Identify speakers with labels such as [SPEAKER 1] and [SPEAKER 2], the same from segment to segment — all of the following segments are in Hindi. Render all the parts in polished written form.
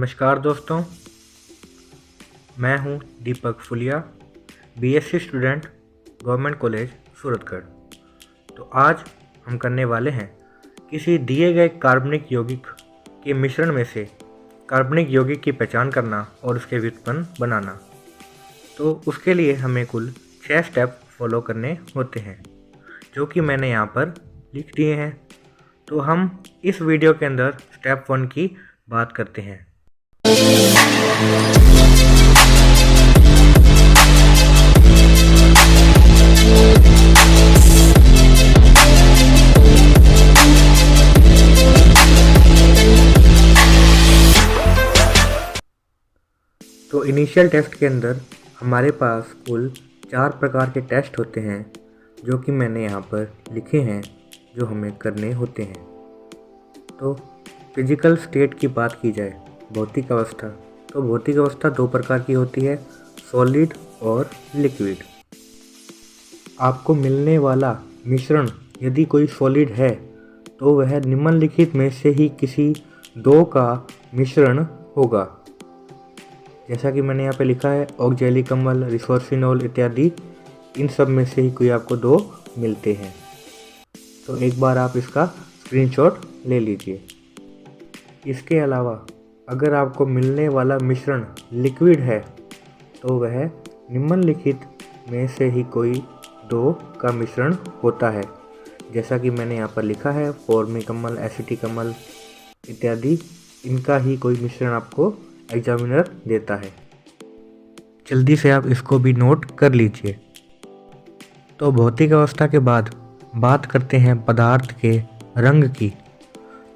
[SPEAKER 1] नमस्कार दोस्तों, मैं हूं दीपक फुलिया, BSc student, government college Suratgarh. तो आज हम करने वाले हैं किसी दिए गए कार्बनिक यौगिक के मिश्रण में से कार्बनिक यौगिक की पहचान करना और उसके व्युत्पन्न बनाना। तो उसके लिए हमें कुल 6 स्टेप फॉलो करने होते हैं, जो कि मैंने यहाँ पर लिख दिए हैं। तो हम इस वीडियो के अंदर स्टेप 1 की बात करते हैं। तो इनिशियल टेस्ट के अंदर हमारे पास कुल 4 प्रकार के टेस्ट होते हैं, जो कि मैंने यहाँ पर लिखे हैं, जो हमें करने होते हैं। तो फिजिकल स्टेट की बात की जाए, भौतिक अवस्था, तो भौतिक अवस्था 2 प्रकार की होती है, सॉलिड और लिक्विड। आपको मिलने वाला मिश्रण यदि कोई सॉलिड है तो वह निम्नलिखित में से ही किसी 2 का मिश्रण होगा। जैसा कि मैंने यहाँ पे लिखा है, ऑक्जेलिक अम्ल, रिसोर्सिनॉल इत्यादि, इन सब में से ही कोई आपको 2 मिलते हैं। तो एक बार आप इसका स्क्रीनशॉट ले लीजिए। इसके अलावा अगर आपको मिलने वाला मिश्रण लिक्विड है तो वह निम्नलिखित में से ही कोई 2 का मिश्रण होता है। जैसा कि मैंने यहाँ पर लिखा है, फॉर्मिक अम्ल, एसिटिक अम्ल इत्यादि, इनका ही कोई मिश्रण आपको एग्जामिनर देता है। जल्दी से आप इसको भी नोट कर लीजिए। तो भौतिक अवस्था के बाद बात करते हैं पदार्थ के रंग की।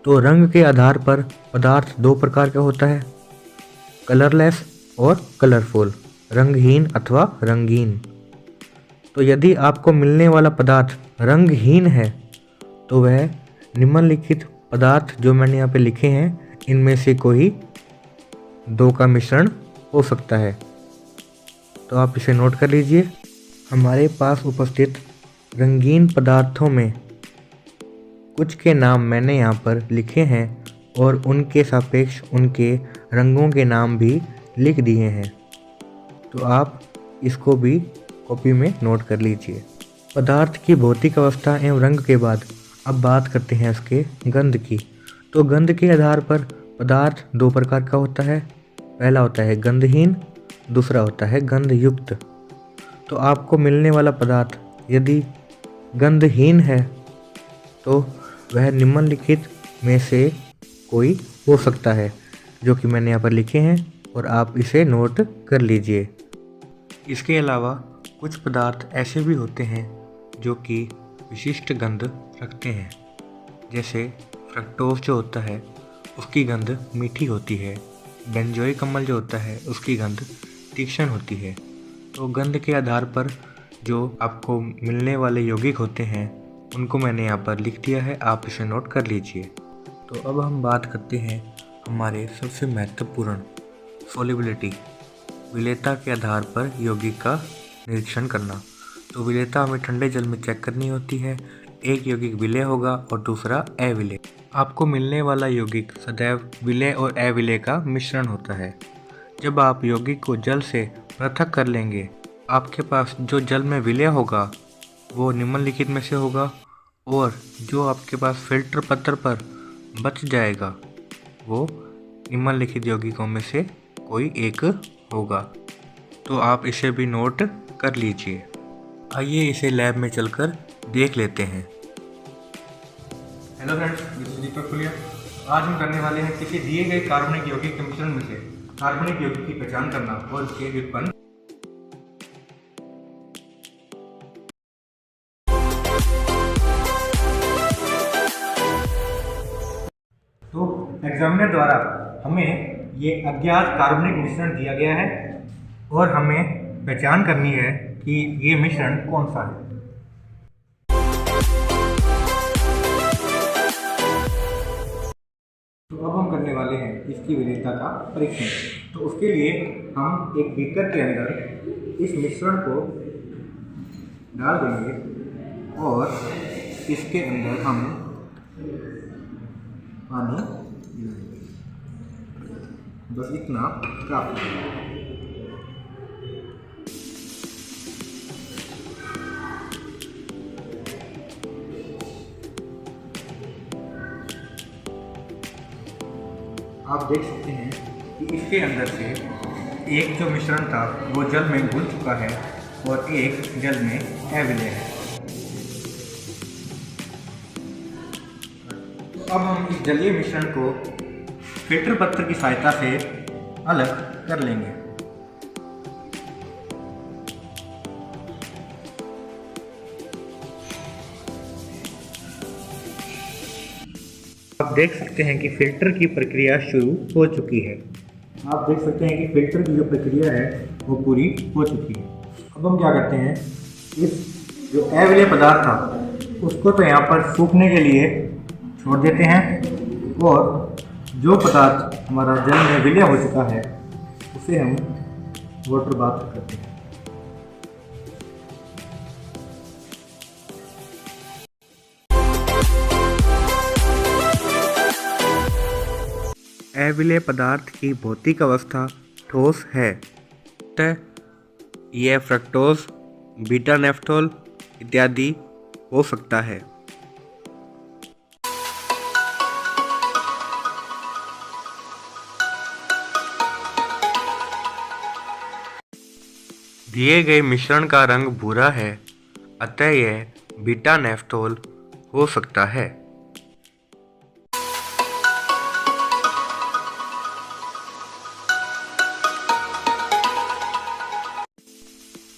[SPEAKER 1] तो रंग के आधार पर पदार्थ 2 प्रकार का होता है, कलरलेस और कलरफुल, रंगहीन अथवा रंगीन। तो यदि आपको मिलने वाला पदार्थ रंगहीन है तो वह निम्नलिखित पदार्थ जो मैंने यहाँ पे लिखे हैं, इनमें से कोई 2 का मिश्रण हो सकता है। तो आप इसे नोट कर लीजिए। हमारे पास उपस्थित रंगीन पदार्थों में कुछ के नाम मैंने यहाँ पर लिखे हैं और उनके सापेक्ष उनके रंगों के नाम भी लिख दिए हैं। तो आप इसको भी कॉपी में नोट कर लीजिए। पदार्थ की भौतिक अवस्था एवं रंग के बाद अब बात करते हैं उसके गंध की। तो गंध के आधार पर पदार्थ 2 प्रकार का होता है। पहला होता है गंधहीन, दूसरा होता है गंधयुक्त। तो आपको मिलने वाला पदार्थ यदि गंधहीन है तो वह निम्नलिखित में से कोई हो सकता है, जो कि मैंने यहाँ पर लिखे हैं और आप इसे नोट कर लीजिए। इसके अलावा कुछ पदार्थ ऐसे भी होते हैं जो कि विशिष्ट गंध रखते हैं। जैसे फ्रक्टोज जो होता है उसकी गंध मीठी होती है, बेंजोइक अम्ल जो होता है उसकी गंध तीक्ष्ण होती है। तो गंध के आधार पर जो आपको मिलने वाले यौगिक होते हैं उनको मैंने यहाँ पर लिख दिया है, आप इसे नोट कर लीजिए। तो अब हम बात करते हैं हमारे सबसे महत्वपूर्ण सॉल्युबिलिटी, विलेयता के आधार पर यौगिक का निरीक्षण करना। तो विलेयता हमें ठंडे जल में चेक करनी होती है। एक यौगिक विलेय होगा और दूसरा अविलेय। आपको मिलने वाला यौगिक सदैव विलेय और अविलेय का मिश्रण होता है। जब आप यौगिक को जल से पृथक कर लेंगे, आपके पास जो जल में विलेय होगा वो निम्नलिखित में से होगा और जो आपके पास फिल्टर पत्र पर बच जाएगा वो निम्नलिखित यौगिकों में से कोई एक होगा। तो आप इसे भी नोट कर लीजिए। आइए इसे लैब में चलकर देख लेते हैं। हेलो फ्रेंड्स, दिस इज दीपक फुलिया। आज हम करने वाले हैं किसी दिए गए कार्बनिक यौगिक के मिश्रण में से कार्बनिक यौगिक की पहचान करना और उसके व्युत्पन्न। तो एग्जामिनर द्वारा हमें ये अज्ञात कार्बनिक मिश्रण दिया गया है और हमें पहचान करनी है कि ये मिश्रण कौन सा है। तो अब हम करने वाले हैं इसकी विलेयता का परीक्षण। तो उसके लिए हम एक बीकर के अंदर इस मिश्रण को डाल देंगे और इसके अंदर हम पानी बस इतना काफी है। आप देख सकते हैं कि इसके अंदर से एक जो मिश्रण था वो जल में घुल चुका है और एक जल में अविलय है। अब हम इस जलीय मिश्रण को फिल्टर पत्थर की सहायता से अलग कर लेंगे। आप देख सकते हैं कि फिल्टर की प्रक्रिया शुरू हो चुकी है। आप देख सकते हैं कि फिल्टर की जो प्रक्रिया है वो पूरी हो चुकी है। अब हम क्या करते हैं, इस जो अविलय पदार्थ था उसको तो यहाँ पर सूखने के लिए छोड़ देते हैं और जो पदार्थ हमारा जल में विलय हो चुका है उसे हम वाटर बाथ करते हैं। अविलय पदार्थ की भौतिक अवस्था ठोस है, अतः यह फ्रक्टोज, बीटा नेफ्थोल इत्यादि हो सकता है। दिए गए मिश्रण का रंग भूरा है, अतः यह बीटा नेफ्थोल हो सकता है।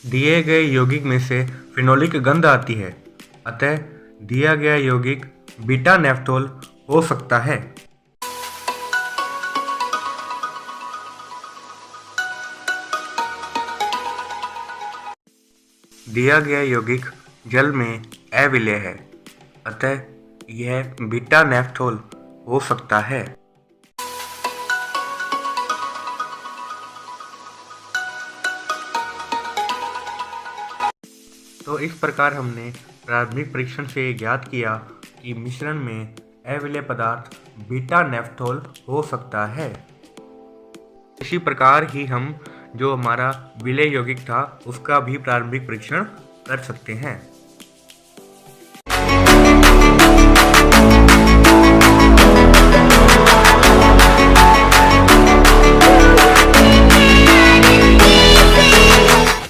[SPEAKER 1] दिए गए यौगिक में से फिनोलिक गंध आती है, अतः दिया गया यौगिक बीटा नेफ्थोल हो सकता है। दिया गया यौगिक जल में अविलय है, अतः यह बीटा नेफ्थोल हो सकता है। तो इस प्रकार हमने प्रारंभिक परीक्षण से ज्ञात किया कि मिश्रण में अविलय पदार्थ बीटा नेफ्थोल हो सकता है। इसी प्रकार ही हम जो हमारा विलय यौगिक था उसका भी प्रारंभिक परीक्षण कर सकते हैं।